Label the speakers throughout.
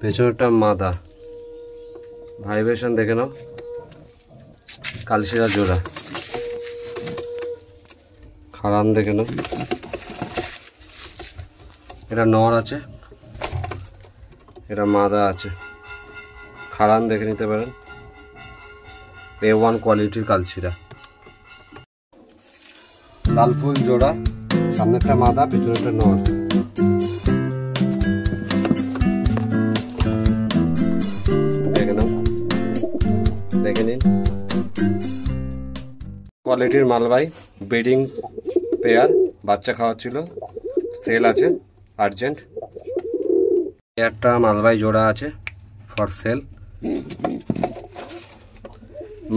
Speaker 1: পেছনেরটা মাদা, ভাইব্রেশন দেখে নাও, কালশিরা জোড়া, খাড়ান দেখে নাও, এটা নর আছে, এটা মাদা আছে, খাড়ান দেখে নিতে পারেন। A1 কোয়ালিটির কালশিরা, লাল ফুল জোড়া, সামনেরটা মাদা, পেছনেরটা নর। দেখে নাও, দেখে নিন। কোয়ালিটির মালবাই, ব্রিডিং পেয়ার, বাচ্চা খাওয়াচ্ছিল, সেল আছে আর্জেন্ট। একটা মালবাই জোড়া আছে ফর সেল।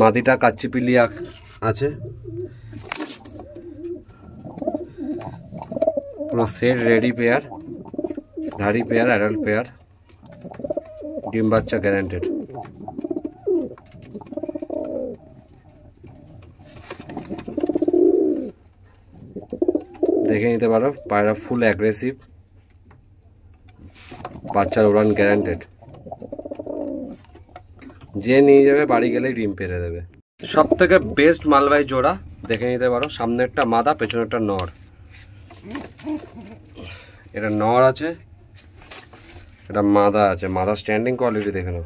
Speaker 1: মাদিটা কাচ্চিপিলিয়া আছে, পুরো সেট রেডি পেয়ার, ধাড়ি পেয়ার, অ্যাডাল্ট পেয়ার, ডিম বাচ্চা গ্যারান্টেড। দেখে নিতে পারো, পায়রা ফুল অ্যাগ্রেসিভ, বাচ্চার উড়ান গ্যারান্টেড। যে নিয়ে যাবে বাড়ি গেলেই ডিম পেড়ে দেবে। সব থেকে বেস্ট মালবাই জোড়া, দেখে নিতে পারো, সামনেরটা মাদা, পেছনেরটা নর। এটা নর আছে, এটা মাদা আছে, মাদা স্ট্যান্ডিং কোয়ালিটি দেখে নাও,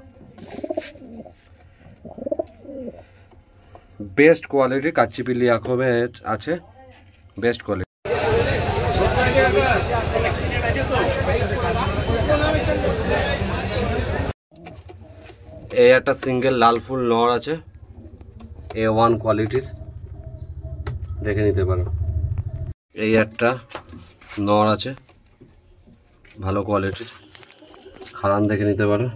Speaker 1: বেস্ট কোয়ালিটি। কাচ্চিপিলি আখবে আছে, বেস্ট কোয়ালিটি। এই একটা সিঙ্গেল লাল ফুল নর আছে, A1 কোয়ালিটির, দেখে নিতে পারো। এই একটা নর আছে, ভালো কোয়ালিটির, খাড়ান দেখে নিতে পারো।